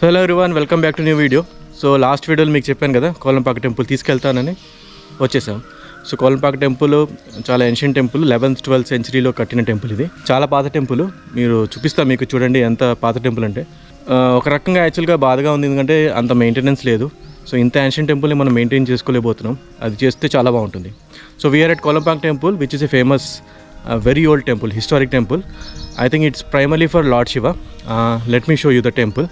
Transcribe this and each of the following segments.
Hello everyone, welcome back to new video. So last వీడియోలో మీకు చెప్పాను కదా కోలంపాక టెంపుల్ తీసుకెళ్తానని వచ్చేసాం. సో కోలంపాక టెంపుల్ చాలా ఏన్షియంట్ టెంపుల్, 11th-12th సెంచరీలో కట్టిన టెంపుల్. ఇది చాలా పాత టెంపుల్. మీరు చూపిస్తా, మీకు చూడండి ఎంత పాత టెంపుల్ అంటే. ఒక రకంగా యాక్చువల్గా బాధగా ఉంది, ఎందుకంటే అంత మెయింటెనెన్స్ లేదు. సో ఇంత ఏన్షియంట్ టెంపుల్ని మనం మెయింటైన్ చేసుకోలేకపోతున్నాం. అది చేస్తే చాలా బాగుంటుంది. So we're at Kolanpaka temple, which is a famous very old temple, historic temple. I think it's primarily for Lord Shiva. Let me show you the temple.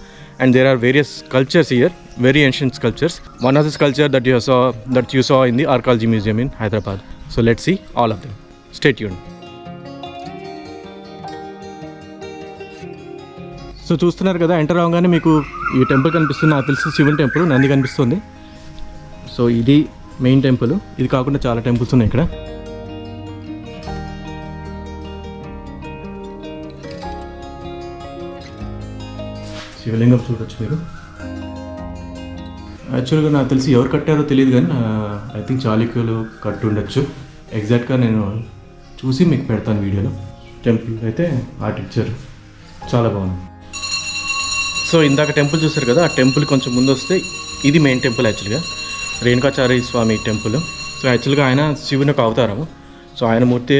And there are various sculptures here, very ancient sculptures. One of the sculpture that you saw in the Archaeology Museum in Hyderabad. So let's see all of them. Stay tuned. So చూస్తున్నారు కదా, enter అవగానే మీకు ఈ temple కనిపిస్తుంది. నాకు తెలిసి శివుని temple, Nandi కనిపిస్తుంది. సో ఇది మెయిన్ టెంపుల్. ఇది కాకుండా చాలా టెంపుల్స్ ఉన్నాయి ఇక్కడ. శివలింగం చూడొచ్చు మీరు. యాక్చువల్గా నాకు తెలిసి ఎవరు కట్టారో తెలియదు, కానీ ఐ థింక్ చాళుక్యులు కట్టు ఉండొచ్చు. ఎగ్జాక్ట్గా నేను చూసి మీకు పెడతాను వీడియోలో. టెంపుల్ అయితే ఆర్కిటెక్చర్ చాలా బాగుంది. సో ఇందాక టెంపుల్ చూసారు కదా, ఆ టెంపుల్ కొంచెం ముందు వస్తే ఇది మెయిన్ టెంపుల్. యాక్చువల్గా రేణుకాచార్య స్వామి టెంపుల్. సో యాక్చువల్గా ఆయన శివుని ఒక అవతారము. సో ఆయన మూర్తి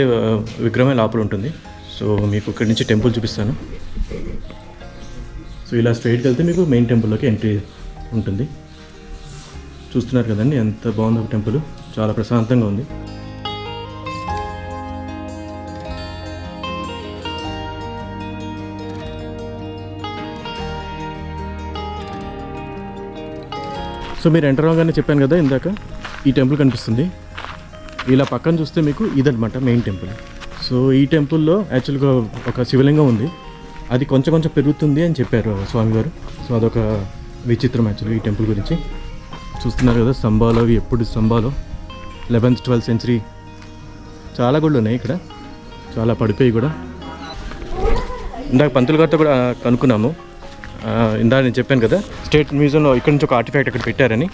విగ్రహమే లోపల ఉంటుంది. సో మీకు ఇక్కడి నుంచి టెంపుల్ చూపిస్తాను. సో ఇలా స్ట్రైట్కి వెళ్తే మీకు మెయిన్ టెంపుల్లోకి ఎంట్రీ ఉంటుంది. చూస్తున్నారు కదండి ఎంత బాగుంది టెంపుల్, చాలా ప్రశాంతంగా ఉంది. సో మీరు ఎంటర్ అవగానే చెప్పాను కదా ఇందాక, ఈ టెంపుల్ కనిపిస్తుంది. ఇలా పక్కన చూస్తే మీకు ఇదనమాట మెయిన్ టెంపుల్. సో ఈ టెంపుల్లో యాక్చువల్గా ఒక శివలింగం ఉంది. అది కొంచెం కొంచెం పెరుగుతుంది అని చెప్పారు స్వామివారు. సో అదొక విచిత్రం యాక్చువల్గా ఈ టెంపుల్ గురించి. చూస్తున్నారు కదా స్తంభాలు, అవి ఎప్పుడు స్తంభాలు 11th-12th సెంచరీ. చాలా గుళ్ళు ఉన్నాయి ఇక్కడ, చాలా పడిపోయి కూడా. ఇందాక పంతులు గారితో కూడా కనుక్కున్నాము. ఇందాక నేను చెప్పాను కదా స్టేట్ మ్యూజియంలో ఇక్కడ నుంచి ఒక ఆర్టిఫాక్ట్ అక్కడ పెట్టారని.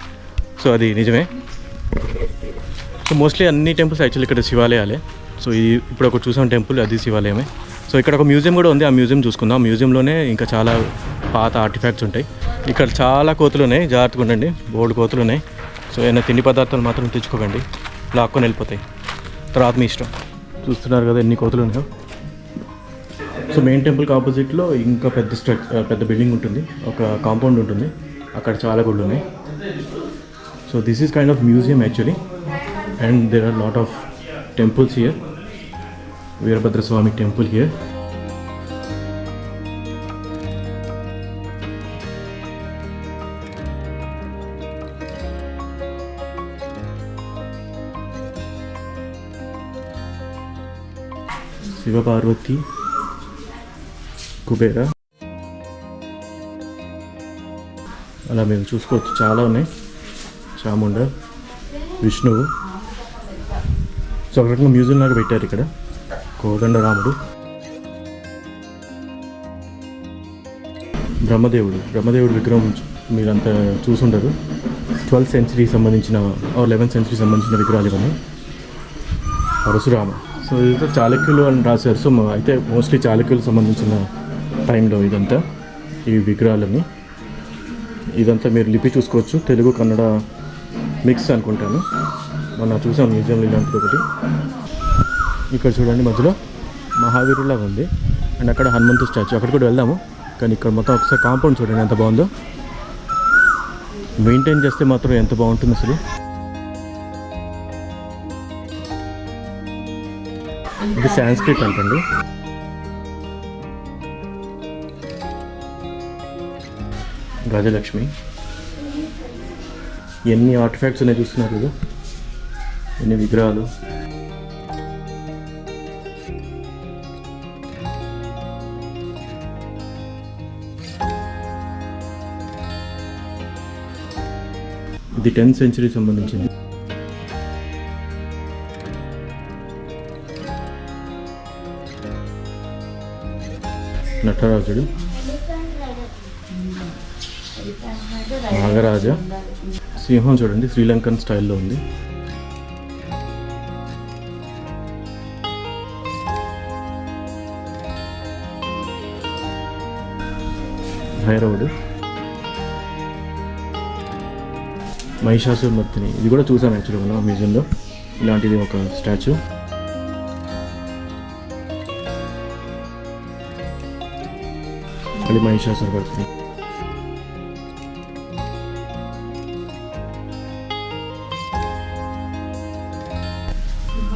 సో అది నిజమే. సో మోస్ట్లీ అన్ని టెంపుల్స్ యాక్చువల్లీ ఇక్కడ శివాలయాలే. సో ఇది ఇప్పుడు ఒక చూసాం టెంపుల్, అది శివాలయమే. సో ఇక్కడ ఒక మ్యూజియం కూడా ఉంది, ఆ మ్యూజియం చూసుకుందాం. మ్యూజియంలోనే ఇంకా చాలా పాత ఆర్టిఫాక్ట్స్ ఉంటాయి. ఇక్కడ చాలా కోతులు ఉన్నాయి, జాగ్రత్తగా ఉండండి. బోర్డు కోతులు ఉన్నాయి. సో ఏమైనా తిండి పదార్థాలు మాత్రం తెచ్చుకోకండి, లాక్కొని వెళ్ళిపోతాయి. తర్వాత మీ ఇష్టం. చూస్తున్నారు కదా ఎన్ని కోతులు ఉన్నాయో. సో మెయిన్ టెంపుల్కి ఆపోజిట్లో ఇంకా పెద్ద బిల్డింగ్ ఉంటుంది, ఒక కాంపౌండ్ ఉంటుంది. అక్కడ చాలా గుళ్ళు ఉన్నాయి. So this is kind of museum actually. And there are lot of temples here. Veerbhadra Swami temple here. Shiva Parvati, Kubera. అలా మీరు చూసుకోవచ్చు, చాలా ఉన్నాయి. చాముండ, విష్ణువు. సో ఒక రకంగా మ్యూజియం లాగా పెట్టారు ఇక్కడ. కోదండరాముడు, బ్రహ్మదేవుడు విగ్రహం మీరంతా చూసుండరు. 12th సెంచరీ సంబంధించిన 11th సెంచరీ సంబంధించిన విగ్రహాలు ఇవన్నీ. పరశురామ. సో ఇదంతా చాళుక్యులు అని రాశారు. సో అయితే మోస్ట్లీ చాళుక్యులకు సంబంధించిన టైంలో ఇదంతా ఈ విగ్రహాలన్నీ. ఇదంతా మీరు లిపి చూసుకోవచ్చు, తెలుగు కన్నడ మిక్స్ అనుకుంటాను. మొన్న చూసాం మ్యూజియంలో ఇలాంటిది ఒకటి. ఇక్కడ చూడండి మధ్యలో మహావీరులాగా ఉంది. అండ్ అక్కడ హనుమంతు స్టాచ్యూ, అక్కడ కూడా వెళ్దాము. కానీ ఇక్కడ మొత్తం ఒకసారి కాంపౌండ్ చూడండి ఎంత బాగుందో. మెయింటైన్ చేస్తే మాత్రం ఎంత బాగుంటుంది అసలు. ఇది సాంస్క్రిట్ అంటండి. గజలక్ష్మి. ఎన్ని ఆర్టిఫాక్ట్స్ ఉన్నాయి చూస్తున్నారు కదా, ఎన్ని విగ్రహాలు. ఇది 10th సెంచరీ సంబంధించింది. నటరాజుడు, నాగరాజ. సింహం చూడండి, శ్రీలంకన్ స్టైల్లో ఉంది. భైరవుడు. మహిషాసురమర్దిని ఇది కూడా చూసాను యాక్చువల్గా మనం మ్యూజియంలో. ఇలాంటిది ఒక స్టాచ్యూ. మళ్ళీ మహిషాసురమర్దిని.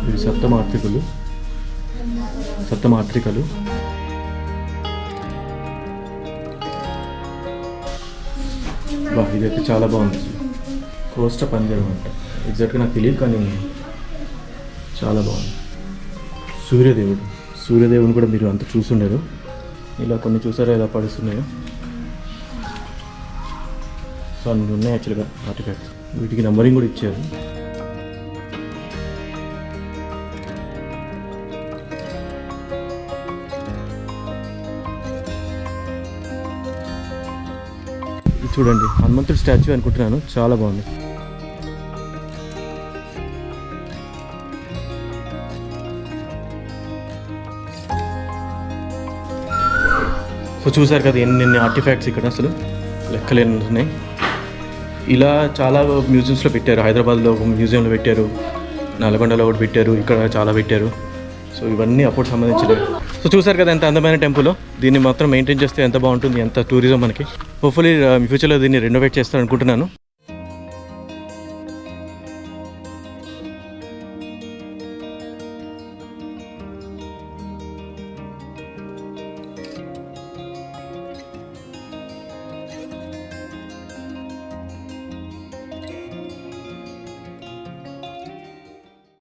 ఇవి సప్తమాత్రికలు. బా ఇదైతే చాలా బాగుంది. కోస్ట పంజరం అంట, ఎగ్జాక్ట్గా నాకు తెలియదు కానీ చాలా బాగుంది. సూర్యదేవుని కూడా మీరు అంత చూసుండరు. ఇలా కొన్ని చూసారా ఎలా పడుస్తున్నాయో. సో అన్ని ఉన్నాయి యాక్చువల్గా ఆర్టిఫాక్ట్స్. వీటికి నంబరింగ్ కూడా ఇచ్చారు. చూడండి, హనుమంతుడి స్టాచ్యూ అనుకుంటున్నాను, చాలా బాగుంది. సో చూసారు కదా ఎన్ని ఆర్టిఫాక్ట్స్ ఇక్కడ, అసలు లెక్కలేని ఉన్నాయి. ఇలా చాలా మ్యూజియంస్లో పెట్టారు. హైదరాబాద్లో ఒక మ్యూజియంలో పెట్టారు, నల్గొండలో ఒకటి పెట్టారు, ఇక్కడ చాలా పెట్టారు. సో ఇవన్నీ అప్పుడు సంబంధించినవి. సో చూసారు కదా ఎంత అందమైన టెంపుల్. దీన్ని మాత్రం మెయింటైన్ చేస్తే ఎంత బాగుంటుంది, ఎంత టూరిజం మనకి. హోప్ఫుల్లీ ఫ్యూచర్లో దీన్ని రెనోవేట్ చేస్తాను అనుకుంటున్నాను.